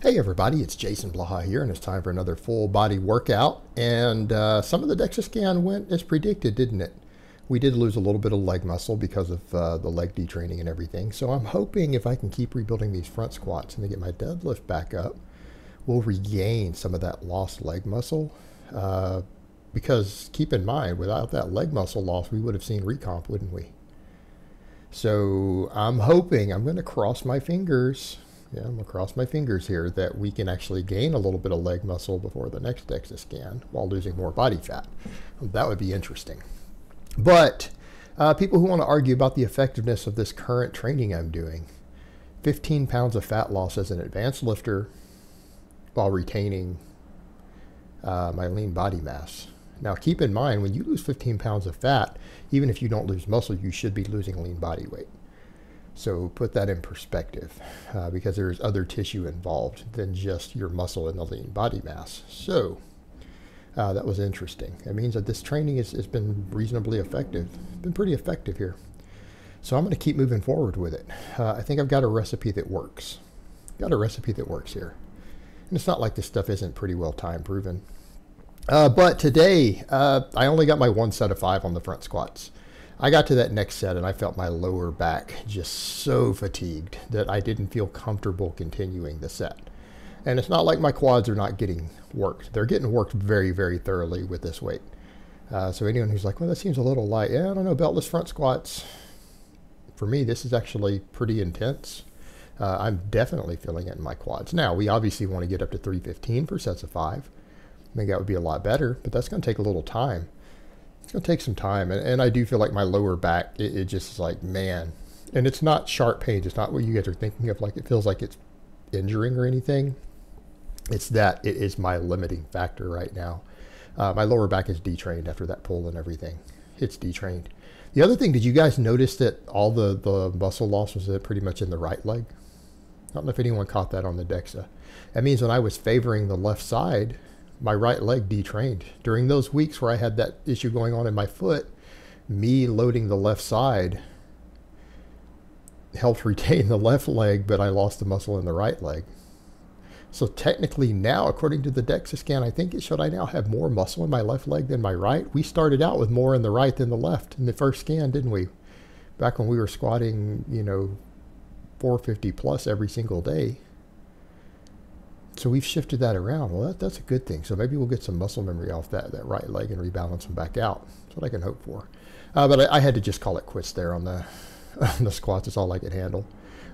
Hey everybody, it's Jason Blaha here, and it's time for another full body workout. And some of the DEXA scan went as predicted, didn't it? We did lose a little bit of leg muscle because of the leg detraining and everything. So I'm hoping if I can keep rebuilding these front squats and to get my deadlift back up, we'll regain some of that lost leg muscle. Because keep in mind, without that leg muscle loss, we would have seen recomp, wouldn't we? So I'm hoping, I'm going to cross my fingers. Yeah, I'm going to cross my fingers here that we can actually gain a little bit of leg muscle before the next DEXA scan while losing more body fat. That would be interesting. But people who want to argue about the effectiveness of this current training I'm doing, 15 pounds of fat loss as an advanced lifter while retaining my lean body mass. Now keep in mind, when you lose 15 pounds of fat, even if you don't lose muscle, you should be losing lean body weight. So put that in perspective, because there's other tissue involved than just your muscle and the lean body mass. So that was interesting. It means that this training has been reasonably effective. It's been pretty effective here. So I'm going to keep moving forward with it. I think I've got a recipe that works. Got a recipe that works here. And it's not like this stuff isn't pretty well time proven. But today, I only got my one set of 5 on the front squats. I got to that next set and I felt my lower back just so fatigued that I didn't feel comfortable continuing the set. And it's not like my quads are not getting worked. They're getting worked very, very thoroughly with this weight. So anyone who's like, well, that seems a little light. Yeah, I don't know, beltless front squats. For me, this is actually pretty intense. I'm definitely feeling it in my quads. Now, we obviously want to get up to 315 for sets of 5. I think that would be a lot better, but that's going to take a little time. It's going to take some time, and I do feel like my lower back, it just is like, man. And it's not sharp pains. It's not what you guys are thinking of, like it feels like it's injuring or anything. It's that it is my limiting factor right now. My lower back is detrained after that pull and everything. It's detrained. The other thing, did you guys notice that all the muscle loss was pretty much in the right leg? I don't know if anyone caught that on the DEXA. That means when I was favoring the left side, my right leg detrained. During those weeks where I had that issue going on in my foot, me loading the left side helped retain the left leg, but I lost the muscle in the right leg. So technically now, according to the DEXA scan, I think it showed I now have more muscle in my left leg than my right. We started out with more in the right than the left in the first scan, didn't we? Back when we were squatting, 450 plus every single day. So we've shifted that around. Well, that's a good thing. So maybe we'll get some muscle memory off that right leg and rebalance them back out. That's what I can hope for. But I had to just call it quits there on the squats. It's all I could handle.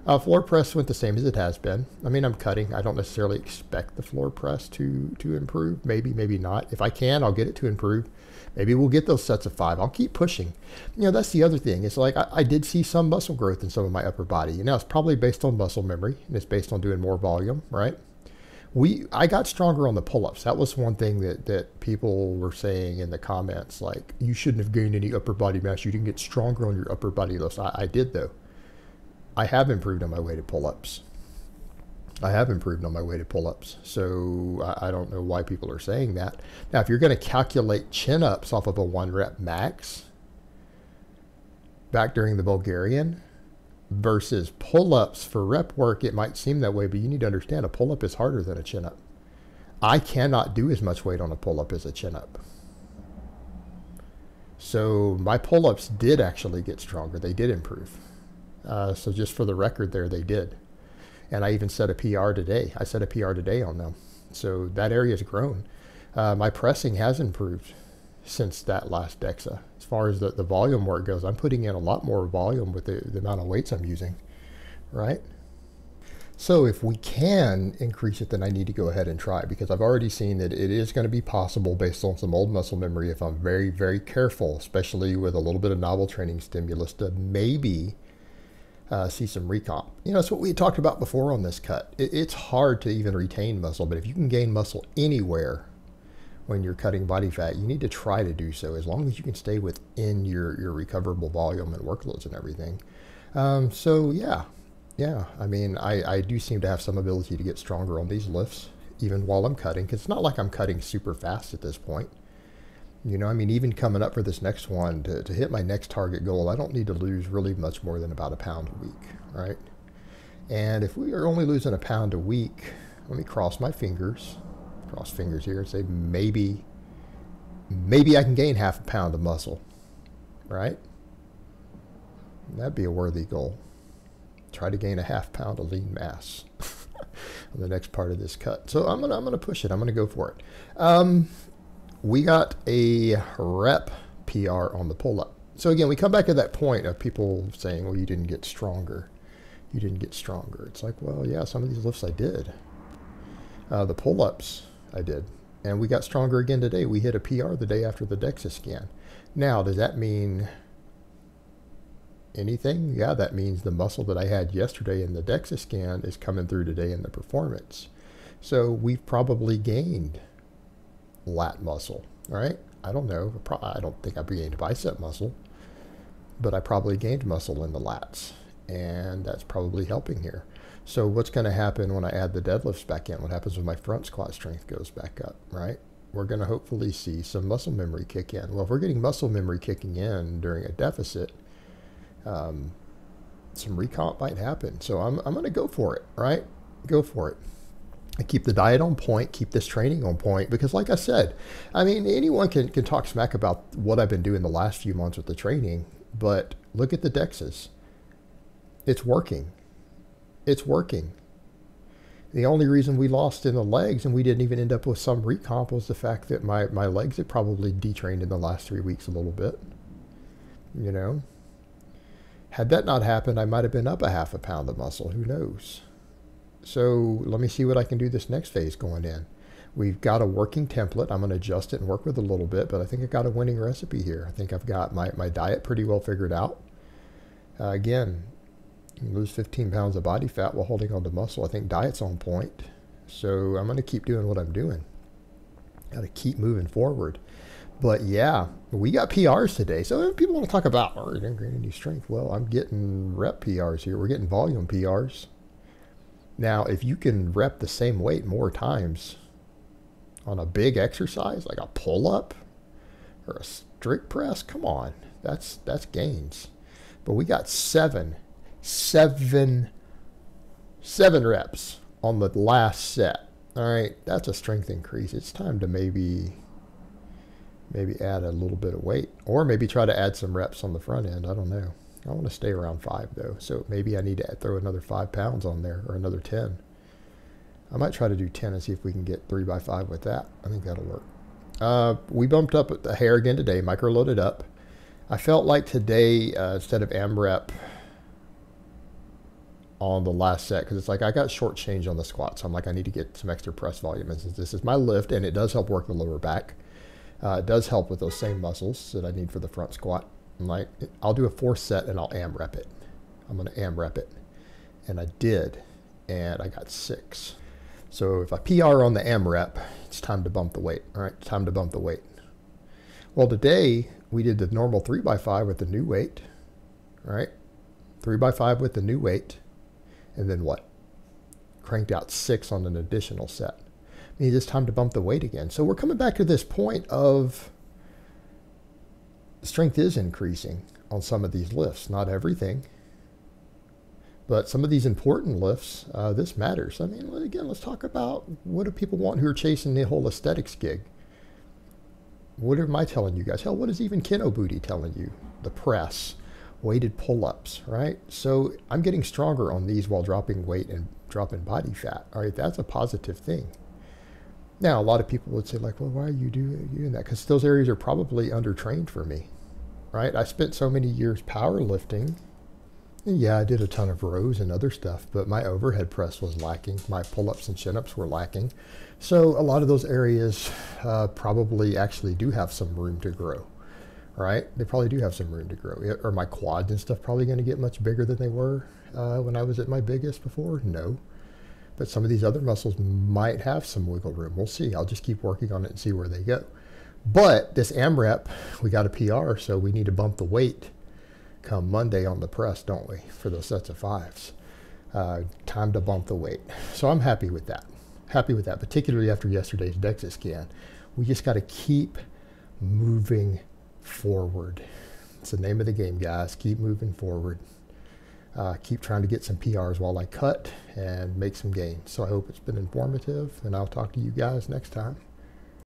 Floor press went the same as it has been. I mean, I'm cutting. I don't necessarily expect the floor press to improve. Maybe, maybe not. If I can, I'll get it to improve. Maybe we'll get those sets of 5. I'll keep pushing. That's the other thing. It's like I did see some muscle growth in some of my upper body. It's probably based on muscle memory, and it's based on doing more volume, right? I got stronger on the pull-ups. That was one thing that people were saying in the comments, like, you shouldn't have gained any upper body mass. You didn't get stronger on your upper body lifts. I did, though. I have improved on my weighted pull-ups. I have improved on my weighted pull-ups. So I don't know why people are saying that. Now, if you're going to calculate chin-ups off of a 1-rep max back during the Bulgarian versus pull-ups for rep work, it might seem that way, but you need to understand a pull-up is harder than a chin-up. I cannot do as much weight on a pull-up as a chin-up. So my pull-ups did actually get stronger. They did improve. So just for the record there, they did. And I even set a PR today. I set a PR today on them. So that area has grown. My pressing has improved since that last DEXA. As far as the volume work goes, I'm putting in a lot more volume with the amount of weights I'm using, right? So if we can increase it, then I need to go ahead and try, because I've already seen that it is going to be possible based on some old muscle memory if I'm very, very careful, especially with a little bit of novel training stimulus, to maybe see some recomp. That's what we talked about before on this cut. It's hard to even retain muscle, but if you can gain muscle anywhere when you're cutting body fat, you need to try to do so, as long as you can stay within your recoverable volume and workloads and everything. So yeah, I mean, I do seem to have some ability to get stronger on these lifts, even while I'm cutting, because it's not like I'm cutting super fast at this point. I mean, even coming up for this next one, to hit my next target goal, I don't need to lose really much more than about 1 pound a week, right? And if we are only losing 1 pound a week, Let me cross my fingers. Cross fingers here and say maybe I can gain half a pound of muscle, right? That'd be a worthy goal. Try to gain a half pound of lean mass on the next part of this cut. So I'm gonna push it. I'm gonna go for it. We got a rep PR on the pull-up. So again, we come back to that point of people saying, well, you didn't get stronger. You didn't get stronger. It's like, well, yeah, some of these lifts I did. The pull-ups I did. And we got stronger again today. We hit a PR the day after the DEXA scan. Now, does that mean anything? Yeah, that means the muscle that I had yesterday in the DEXA scan is coming through today in the performance. So we've probably gained lat muscle, right? I don't know. I don't think I've gained bicep muscle, but I probably gained muscle in the lats, and that's probably helping here. So what's going to happen when I add the deadlifts back in? What happens when my front squat strength goes back up, right? We're going to hopefully see some muscle memory kick in. Well, if we're getting muscle memory kicking in during a deficit, some recomp might happen. So I'm going to go for it, right? Go for it. I keep the diet on point, keep this training on point, because like I said, I mean, anyone can talk smack about what I've been doing the last few months with the training, but look at the DEXAs. It's working. It's working. The only reason we lost in the legs and we didn't even end up with some recomp was the fact that my legs had probably detrained in the last 3 weeks a little bit. You know? Had that not happened, I might have been up a half a pound of muscle. Who knows? So let me see what I can do this next phase going in. We've got a working template. I'm going to adjust it and work with it a little bit, but I think I got a winning recipe here. I think I've got my diet pretty well figured out. Again, you can lose 15 pounds of body fat while holding on to muscle. I think diet's on point. So I'm going to keep doing what I'm doing. Got to keep moving forward. But yeah, we got PRs today. So people want to talk about, oh, you're going to gain any strength. Well, I'm getting rep PRs here. We're getting volume PRs. Now, if you can rep the same weight more times on a big exercise, like a pull-up or a strict press, come on, that's gains. But we got seven reps on the last set. All right, that's a strength increase. It's time to maybe add a little bit of weight, or maybe try to add some reps on the front end. I don't know. I want to stay around 5 though, so maybe I need to throw another 5 pounds on there, or another 10. I might try to do 10 and see if we can get 3 by 5 with that. I think that'll work. We bumped up the hair again today, micro loaded up. I felt like today, instead of AMREP on the last set, because it's like I got shortchanged on the squat, so I'm like, I need to get some extra press volume. And since this is my lift, and it does help work the lower back, it does help with those same muscles that I need for the front squat. I'm like, I'll do a 4th set and I'll AMREP it. I'm going to AMREP it. And I did, and I got 6. So if I PR on the AMREP, it's time to bump the weight. All right, time to bump the weight. Well, today we did the normal 3 by 5 with the new weight. All right, 3 by 5 with the new weight. And then what? Cranked out 6 on an additional set. I mean, it's time to bump the weight again. So we're coming back to this point of strength is increasing on some of these lifts. Not everything, but some of these important lifts, this matters. I mean, again, let's talk about what do people want who are chasing the whole aesthetics gig. What am I telling you guys? Hell, what is even Keno Booty telling you? The press, weighted pull-ups, right? So I'm getting stronger on these while dropping weight and dropping body fat. All right, that's a positive thing. Now, a lot of people would say, like, well, why are you doing that? Because those areas are probably undertrained for me, right? I spent so many years powerlifting. And yeah, I did a ton of rows and other stuff, but my overhead press was lacking. My pull-ups and chin-ups were lacking. So a lot of those areas probably actually do have some room to grow, right? They probably do have some room to grow. Are my quads and stuff probably going to get much bigger than they were when I was at my biggest before? No. But some of these other muscles might have some wiggle room. We'll see. I'll just keep working on it and see where they go. But this AMREP, we got a PR, so we need to bump the weight come Monday on the press, don't we, for those sets of 5s. Time to bump the weight. So I'm happy with that. Happy with that, particularly after yesterday's DEXA scan. We just got to keep moving forward. It's the name of the game, guys. Keep moving forward. keep trying to get some PRs while I cut and make some gains. So I hope it's been informative, and I'll talk to you guys next time.